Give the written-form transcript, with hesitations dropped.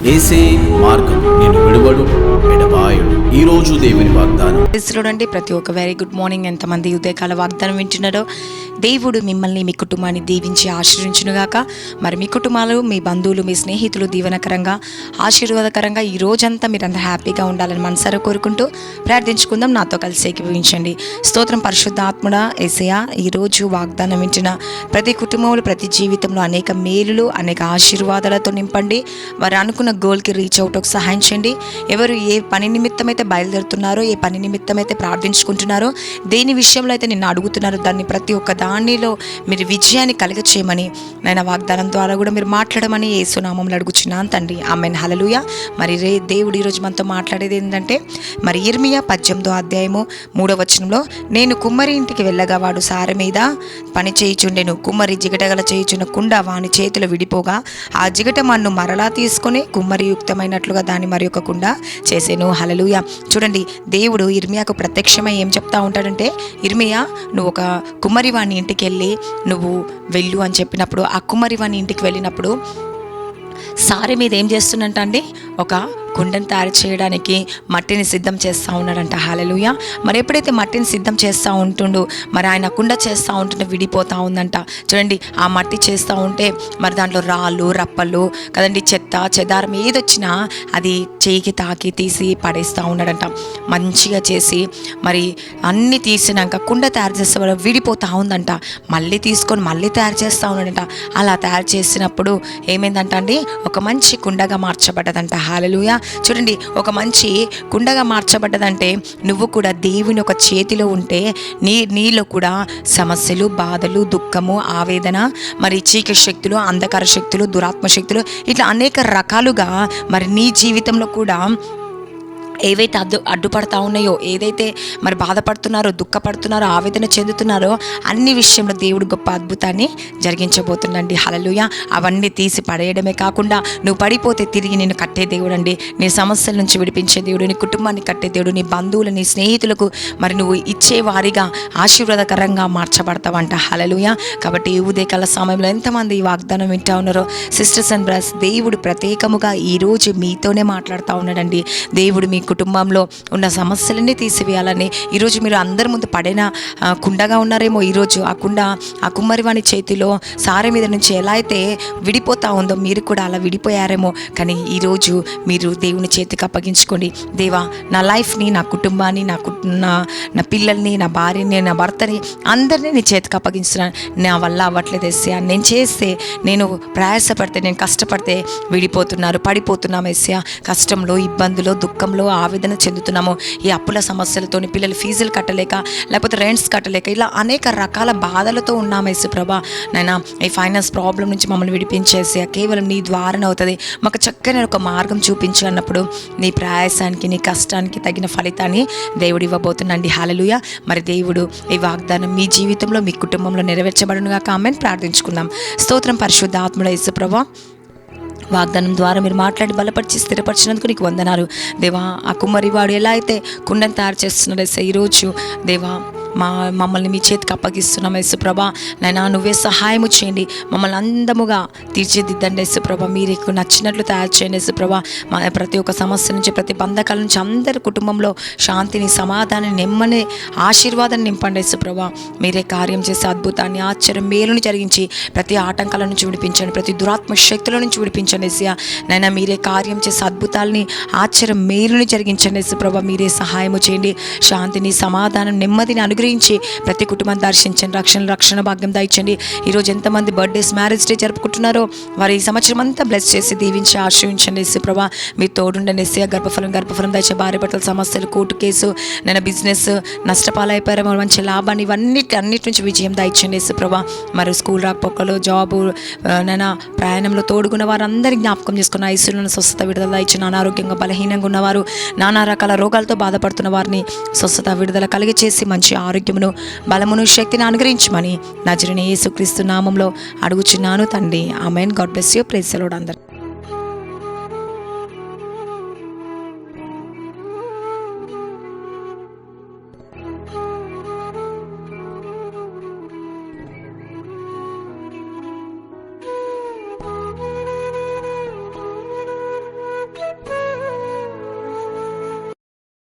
యేసే మార్గం, నేను విడువడు ఎడబాయుడు. ఈ రోజు దేవుని వాగ్దానం. చూడండి, ప్రతి ఒక్క వెరీ గుడ్ మార్నింగ్. ఎంతమంది ఉదయకాల వాగ్దానం వింటున్నారో దేవుడు మిమ్మల్ని, మీ కుటుంబాన్ని దీవించి ఆశీర్వించునుగాక. మరి మీ కుటుంబాలు, మీ బంధువులు, మీ స్నేహితులు దీవెనకరంగా, ఆశీర్వాదకరంగా ఈ రోజంతా మీరంతా హ్యాపీగా ఉండాలని మనసారా కోరుకుంటూ ప్రార్థించుకుందాం. నాతో కలిసి ఏకీభవించండి. స్తోత్రం పరిశుద్ధాత్ముడా యేసయ్యా, ఈరోజు వాగ్దానం వింటున్న ప్రతి కుటుంబంలో, ప్రతి జీవితంలో అనేక మేలులు, అనేక ఆశీర్వాదాలతో నింపండి. వారు అనుకున్న గోల్కి రీచ్ అవుట్కి సహాయం చేయండి. ఎవరు ఏ పని నిమిత్తం అయితే బయలుదేరుతున్నారో, ఏ పని నిమిత్తం అయితే ప్రార్థించుకుంటున్నారో, దేని విషయంలో అయితే నిన్ను అడుగుతున్నారో దాన్ని ప్రతి ఒక్క దానిలో మీరు విజయాన్ని కలుగచేయమని నాయన వాగ్దానం ద్వారా కూడా మీరు మాట్లాడమని యేసునామంలో అడుగుచున్నాను తండ్రి. ఆమేన్. హల్లెలూయా. మరి దేవుడు ఈరోజు మనతో మాట్లాడేది ఏంటంటే, మరి ఇర్మియా 18వ అధ్యాయము 3వ వచనంలో, నేను కుమ్మరి ఇంటికి వెళ్ళగా వాడు సారె మీద పని చేయుచుండెను. కుమ్మరి జిగటగల చేయుచున్న కుండ వాని చేతులు విడిపోగా ఆ జిగట మన్ను మరలా తీసుకొని కుమ్మరి యుక్తమైనట్లుగా దాన్ని మరి ఒక కుండ చేసేను. హల్లెలూయా. చూడండి, దేవుడు ఇర్మియాకు ప్రత్యక్షమై ఏం చెప్తా ఉంటాడంటే, ఇర్మియా నువ్వు ఒక కుమ్మరి వాని ఇంటికి వెళ్ళి నువ్వు వెళ్ళు అని చెప్పినప్పుడు, ఆ కుమ్మరి వాని ఇంటికి వెళ్ళినప్పుడు సారె మీద ఏం చేస్తున్నట్ట అండి, ఒక కుండను తయారు చేయడానికి మట్టిని సిద్ధం చేస్తూ ఉన్నాడంట. హల్లెలూయా. మరి ఎప్పుడైతే మట్టిని సిద్ధం చేస్తూ ఉంటుండో, మరి ఆయన కుండ చేస్తూ ఉంటుంటే విడిపోతూ ఉందంట. చూడండి, ఆ మట్టి చేస్తూ ఉంటే మరి దాంట్లో రాళ్ళు, రప్పలు కదండి, చెత్త చెదారం ఏదొచ్చినా అది చేయికి తాకి తీసి పడేస్తూ ఉన్నాడంట. మంచిగా చేసి మరి అన్నీ తీసినాక కుండ తయారు చేస్తే వాళ్ళు విడిపోతూ ఉందంట. మళ్ళీ తీసుకొని మళ్ళీ తయారు చేస్తూ ఉన్నాడంట. అలా తయారు చేసినప్పుడు ఏమైందంట అండి, ఒక మంచి కుండగా మార్చబడ్డదంట. హల్లెలూయా. చూడండి, ఒక మంచి కుండగా మార్చబడ్డదంటే నువ్వు కూడా దేవుని ఒక చేతిలో ఉంటే నీలో కూడా సమస్యలు, బాధలు, దుఃఖము, ఆవేదన, మరి చీకటి శక్తులు, అంధకార శక్తులు, దురాత్మ శక్తులు, ఇట్లా అనేక రకాలుగా మరి నీ జీవితంలో కూడా ఏవైతే అడ్డుపడతా ఉన్నాయో, ఏదైతే మరి బాధపడుతున్నారో, దుఃఖపడుతున్నారో, ఆవేదన చెందుతున్నారో అన్ని విషయంలో దేవుడు గొప్ప అద్భుతాన్ని జరిగించబోతుందండి. హల్లెలూయా. అవన్నీ తీసి పడేయడమే కాకుండా నువ్వు పడిపోతే తిరిగి నేను కట్టే దేవుడు అండి. నీ సమస్యల నుంచి విడిపించే దేవుడు, నీ కుటుంబాన్ని కట్టే దేవుడు, నీ బంధువులు, నీ స్నేహితులకు మరి నువ్వు ఇచ్చే వారిగా ఆశీర్వాదకరంగా మార్చబడతావంట. హల్లెలూయా. కాబట్టి ఈ ఉదయకాల సమయంలో ఎంతమంది ఈ వాగ్దానం వింటా ఉన్నారో సిస్టర్స్ అండ్ బ్రదర్స్, దేవుడు ప్రత్యేకముగా ఈరోజు మీతోనే మాట్లాడుతూ ఉన్నాడండి. దేవుడు మీ కుటుంబంలో ఉన్న సమస్యలన్నీ తీసివేయాలని, ఈరోజు మీరు అందరి ముందు పడిన కుండగా ఉన్నారేమో, ఈరోజు ఆ కుండ ఆ కుమ్మరివాణి చేతిలో సారె మీద నుంచి ఎలా అయితే విడిపోతా ఉందో మీరు కూడా అలా విడిపోయారేమో. కానీ ఈరోజు మీరు దేవుని చేతికి అప్పగించుకోండి. దేవా, నా లైఫ్ని, నా కుటుంబాన్ని, నా పిల్లల్ని, నా భార్యని, నా భర్తని అందరినీ నీ చేతికి అప్పగిస్తున్నాను. నా వల్ల అవ్వట్లేదు ఎస్సా, నేను చేస్తే, నేను ప్రయాసపడితే, నేను కష్టపడితే విడిపోతున్నారు, పడిపోతున్నాం ఎస్సా. కష్టంలో, ఇబ్బందులో, దుఃఖంలో, ఆవేదన చెందుతున్నాము. ఈ అప్పుల సమస్యలతోని, పిల్లలు ఫీజులు కట్టలేక, లేకపోతే రెంట్స్ కట్టలేక, ఇలా అనేక రకాల బాధలతో ఉన్నాము యేసు ప్రభా. నాయనా, ఈ ఫైనాన్స్ ప్రాబ్లం నుంచి మమ్మల్ని విడిపించేసి కేవలం నీ ద్వారానే అవుతుంది, మాకు చక్కని ఒక మార్గం చూపించు అన్నప్పుడు నీ ప్రయాసానికి, నీ కష్టానికి తగిన ఫలితాన్ని దేవుడు ఇవ్వబోతున్నాండి. హల్లెలూయా. మరి దేవుడు ఈ వాగ్దానం మీ జీవితంలో, మీ కుటుంబంలో నెరవేర్చబడునుగా ఆమేన్. ప్రార్థించుకుందాం. స్తోత్రం పరిశుద్ధాత్ముడా యేసు ప్రభా. వాగ్దానం ద్వారా మీరు మాట్లాడి బలపరిచి స్థిరపరిచినందుకు నీకు వందనాలు దేవా. ఆ కుమ్మరి వాడు ఎలా అయితే కుండను తయారు చేస్తున్నాడు ఈరోజు దేవా, మమ్మల్ని మీ చేతికి అప్పగిస్తున్నాం యేసుప్రభా. నైనా నువ్వే సహాయము చేయండి, మమ్మల్ని అందముగా తీర్చిదిద్దండి యేసుప్రభా. మీరు నచ్చినట్లు తయారు చేయండి యేసుప్రభా. ప్రతి ఒక్క సమస్య నుంచి, ప్రతి బంధకాల నుంచి అందరి కుటుంబంలో శాంతిని, సమాధానాన్ని, నెమ్మని, ఆశీర్వాదాన్ని నింపండి యేసుప్రభా. మీరే కార్యం చేసే అద్భుతాన్ని, ఆశ్చర్యం, మేలుని జరిగించి ప్రతి ఆటంకాల నుంచి విడిపించండి, ప్రతి దురాత్మ శక్తుల నుంచి విడిపించండి యేసయ్యా. నైనా మీరే కార్యం చేసే అద్భుతాలని, ఆశ్చర్యం, మేలుని జరిగించండి యేసుప్రభా. మీరే సహాయము చేయండి, శాంతిని, సమాధానం, నెమ్మదిని అనుగ్రహించి ప్రతి కుటుంబాన్ని దర్శించండి, రక్షణ భాగ్యం దయచండి. ఈరోజు ఎంతమంది బర్త్డేస్, మ్యారేజ్ డే జరుపుకుంటున్నారో వారి ఈ సంవత్సరం అంతా బ్లెస్ చేసి దీవించి ఆశ్రయించండి యేసుప్రభా. మీరు తోడుండండి యేసయ్యా. గర్భఫలం దయచే, భార్య భర్తల సమస్యలు, కోర్టు కేసు, నేను బిజినెస్ నష్టపాలైపోయారేమో, మంచి లాభాన్ని, అన్నిటి నుంచి విజయం దయచండి యేసుప్రభా. మరి స్కూల్ రాకపోకలు, జాబు, నేను ప్రయాణంలో తోడుకున్న వారందరినీ జ్ఞాపకం చేసుకున్న ఐశ్వర్యం, స్వస్థత, విడుదల దయచిన, అనారోగ్యంగా బలహీనంగా ఉన్నవారు, నానా రకాల రోగాలతో బాధపడుతున్న వారిని స్వస్థత, విడుదల కలిగి చేసి మంచి ఆరోగ్యమును, బలమును, శక్తిని అనుగ్రహించమని నజరేయుడైన యేసుక్రీస్తు నామములో అడుగుచున్నాను తండ్రి. ఆమేన్. God bless you. Praise the Lord అందరికీ.